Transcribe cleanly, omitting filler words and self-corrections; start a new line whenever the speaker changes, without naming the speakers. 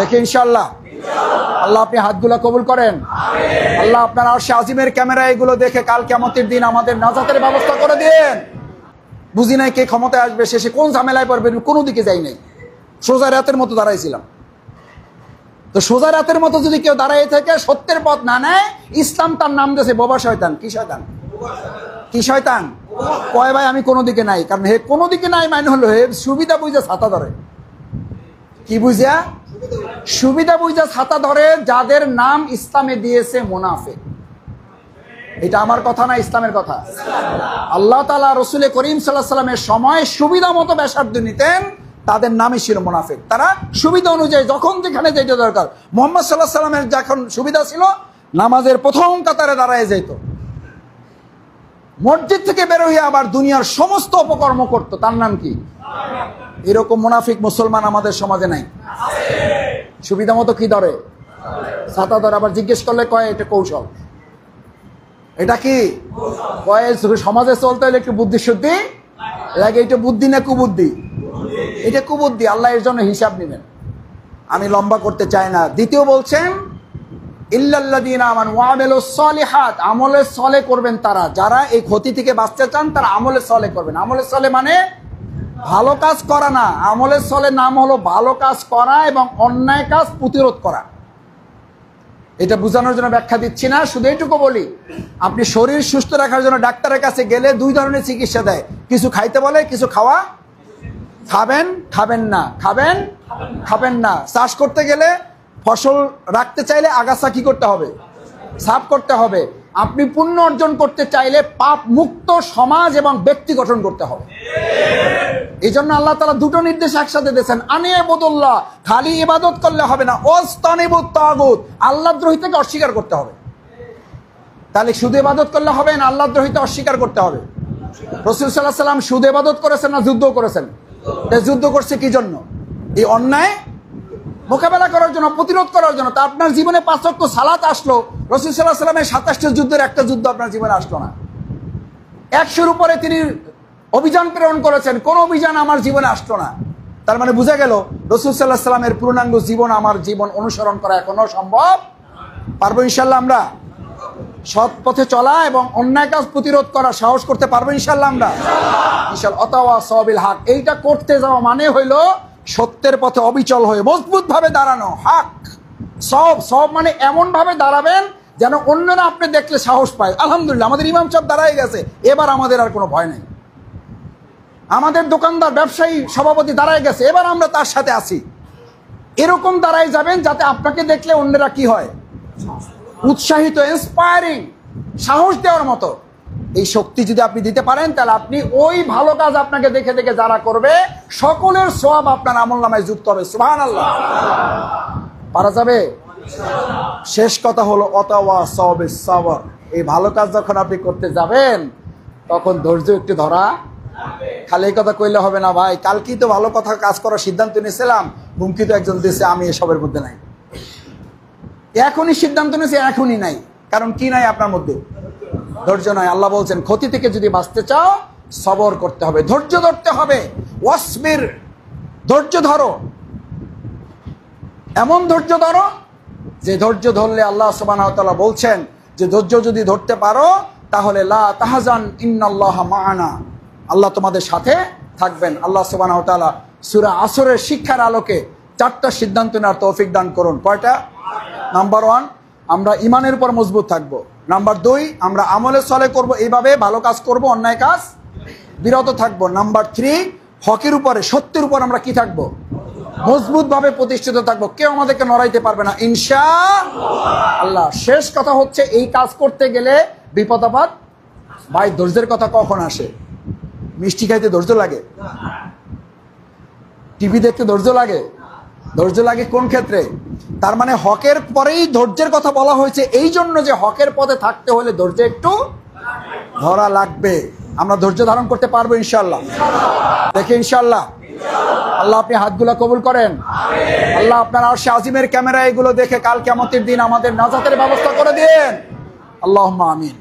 দেখে ইনশাআল্লাহ আল্লাহ আপনি হাতগুলো কবুল করেন। আল্লাহ আপনার আরশে আজিমের ক্যামেরা এগুলো দেখে কাল কিয়ামতের দিন আমাদের নাজাতের ব্যবস্থা করে দিন। বুঝি নাই কে ক্ষমতায় আসবে, শেষে কোন ঝামেলায় পড়বেন, কোনো দিকে যাই নাই, সোজা রাতের মতো দাঁড়াইছিলাম। তো সোজা রাতের মতো যদি কেউ দাঁড়াই থেকে সত্যের পথ না নেয়, ইসলাম তার নাম দিয়েছে বোবা শয়তান। কি শয়তান? কি শয়তান? কয় ভাই আমি কোনো দিকে নাই, কারণ হে কোনো দিকে নাই মানে হলো হে সুবিধা বুঝে ছাতা ধরে। কি বুঝা? সুবিধা বুঝা ছাতা ধরে, যাদের নাম ইসলামে দিয়েছে মুনাফিক। এটা আমার কথা না, ইসলামের কথা। আল্লাহ তাআলা রসুল করিম সাল্লাল্লাহু আলাইহি ওয়াসাল্লামের সময় সুবিধা মতো ব্যাসার্ধ নিতেন, তাদের নামই ছিল মুনাফিক। তারা সুবিধা অনুযায়ী যখন যেখানে যেটা দরকার, মুহাম্মদ সাল্লাল্লাহু আলাইহি ওয়াসাল্লামের যখন সুবিধা ছিল নামাজের প্রথম কাতারে দাঁড়ায় যেত, মসজিদ থেকে বের হয়ে আবার দুনিয়ার সমস্ত অপকর্ম করতো। তার নাম কি? এরকম মুনাফিক মুসলমান আমাদের সমাজে নাই। সুবিধা মতো কি ধরে? ছাতা ধরে। আবার জিজ্ঞেস করলে কয় এটা কৌশল। এটা কি কয়? সমাজে চলতে হলে একটু বুদ্ধি শুদ্ধি লাগে। এটা বুদ্ধি না কুবুদ্ধি? এটা কুবুদ্ধি। আল্লাহ এর জন্য হিসাব নেবেন। আমি লম্বা করতে চাই না। দ্বিতীয় বলছেন ইল্লাল্লাযীনা আমানু ওয়া আমিলুস সালিহাত, আমলে সলে করবেন তারা, যারা এই ক্ষতি থেকে বাঁচতে চান তারা আমলে সলে করবেন। আমলে সলে মানে ভালো কাজ করা না, আমলে সলে নাম হলো ভালো কাজ করা এবং অন্যায় কাজ প্রতিরোধ করা। এটা বোঝানোর জন্য ব্যাখ্যা দিচ্ছি না, শুধু এইটুকু বলি, আপনি শরীর সুস্থ রাখার জন্য ডাক্তারের কাছে গেলে দুই ধরনের চিকিৎসা দেয়। কিছু খাইতে বলে, কিছু খাওয়া খাবেন খাবেন না, খাবেন খাবেন না। চাষ করতে গেলে ফসল রাখতে চাইলে আগাছা কি করতে হবে? সাফ করতে হবে। আপনি পুণ্য অর্জন করতে চাইলে পাপ মুক্ত সমাজ এবং ব্যক্তি গঠন করতে হবে। এই জন্য আল্লাহ তাআলা দুটো নির্দেশ একসাথে দিয়েছেন। আনিয়াবুদুল্লাহ, খালি ইবাদত করলে হবে না, ওয়াস্তানিবুত তাগুত, আল্লাহদ্রোহিতাকে অস্বীকার করতে হবে। তাহলে শুধু ইবাদত করলে হবে না, আল্লাহদ্রোহিতা অস্বীকার করতে হবে। রাসূল সাল্লাল্লাহু আলাইহি ওয়াসাল্লাম শুধু ইবাদত করেছেন না যুদ্ধ করেছেন? যুদ্ধ করছে কি জন্য? এই অন্যায় মোকাবেলা করার জন্য, প্রতিরোধ করার জন্য। তা আপনার জীবনে 5 ওয়াক্ত সালাত আসলো, রাসূল সাল্লাল্লাহু আলাইহি ওয়াসাল্লামের 27টা যুদ্ধের একটা যুদ্ধ আপনার জীবনে আসলো না। 100-র উপরে তিনি অভিযান প্রেরণ করেছেন, কোন অভিযান আমার জীবনে আসলো না। তার মানে বোঝা গেল রাসূল সাল্লাল্লাহু আলাইহি ওয়াসাল্লামের পূর্ণাঙ্গ জীবন আমার জীবন অনুসরণ করা এখনো সম্ভব। পারবো ইনশাআল্লাহ? আমরা সৎ পথে চলা এবং অন্যায় কাজ প্রতিরোধ করা সাহস করতে পারবো ইনশাআল্লাহ? আমরা ইনশাআল্লাহ। ওয়াতাওয়াসাউ বিল হক, এইটা করতে যাওয়া মানে হইল সত্যের পথে অবিচল হয়ে মজবুত ভাবে দাঁড়ানো। হক সব সব মানে এমন ভাবে দাঁড়াবেন যেন অন্যরা আপনি দেখলে সাহস পায়। আলহামদুলিল্লাহ আমাদের ইমাম সাহেব দাঁড়ায় গেছে, এবার আমাদের আর কোনো ভয় নেই। আমাদের দোকানদার ব্যবসায়ী সভাপতি দাঁড়ায় গেছে, এবার আমরা তার সাথে আছি। এরকম দাঁড়ায় যাবেন যাতে আপনাকে দেখলে অন্যরা কি হয়? উৎসাহিত, ইন্সপায়ারিং, সাহস দেওয়ার মতো। এই শক্তি যদি আপনি দিতে পারেন, তাহলে আপনি ওই ভালো কাজ আপনাকে দেখে দেখে যারা করবে সকলের সওয়াব আপনার আমলনামায় যুক্ত হবে। সুবহানাল্লাহ। পারা যাবে? শেষ কথা হলো ওয়াতাওয়াসাউ বিস সাবর। এই ভালো কাজ যখন আপনি করতে যাবেন তখন ধৈর্য একটু ধরা। খালি এই কথা কইলে হবে না ভাই, কালকেই তো ভালো কথা কাজ করার সিদ্ধান্ত নিয়েছিলাম, হুমকি তো একজন দিয়েছে, আমি এসবের মধ্যে নাই। এখনই সিদ্ধান্ত নিয়েছে, এখনই নাই। কারণ কি নাই আপনার মধ্যে? ধৈর্য নয়। আল্লাহ বলছেন ক্ষতি থেকে যদি বাঁচতে চাও সবর করতে হবে, ধৈর্য ধরতে হবে। ওয়াসবির, ধৈর্য ধরো, এমন ধৈর্য ধরো যে ধৈর্য ধরলে আল্লাহ সুবহানাহু ওয়া তাআলা বলছেন যে ধৈর্য যদি ধরতে পারো তাহলে লা তাহজান ইন্নাল্লাহা মা'ানা, আল্লাহ তোমাদের সাথে থাকবেন। আল্লাহ সুবহানাহু ওয়া তাআলা সূরা আসরের শিক্ষার আলোকে 4টা সিদ্ধান্ত নেওয়ার তৌফিক দান করুন। কয়টা? নাম্বার 1, আমরা ইমানের উপর মজবুত থাকবো। নাম্বার 2, আমরা আমলে সলে করব, এইভাবে ভালো কাজ করব, অন্যায় কাজ বিরত থাকবো। নাম্বার 3, হকের উপরে, সত্যের উপর আমরা কি থাকবো? মজবুত ভাবে প্রতিষ্ঠিত থাকবো, কেউ আমাদেরকে নড়াইতে পারবে না ইনশাআল্লাহ। শেষ কথা হচ্ছে এই কাজ করতে গেলে বিপদ আপদ। ভাই ধৈর্যের কথা কখন আসে? মিষ্টি খাইতে ধৈর্য লাগে? টিভি দেখতে ধৈর্য লাগে? ধৈর্য লাগে কোন ক্ষেত্রে? তার মানে হকের পরেই ধৈর্যের কথা বলা হয়েছে এই জন্য যে হকের পথে থাকতে হলে ধৈর্য একটু ধরা লাগবে। আমরা ধৈর্য ধারণ করতে পারবো ইনশাআল্লাহ? দেখে ইনশাআল্লাহ আল্লাহ আপনি হাতগুলো কবুল করেন। আল্লাহ আপনার আরশে আজিমের ক্যামেরা এগুলো দেখে কাল কিয়ামতের দিন আমাদের নাজাতের ব্যবস্থা করে দিন। আল্লাহুম্মা আমিন।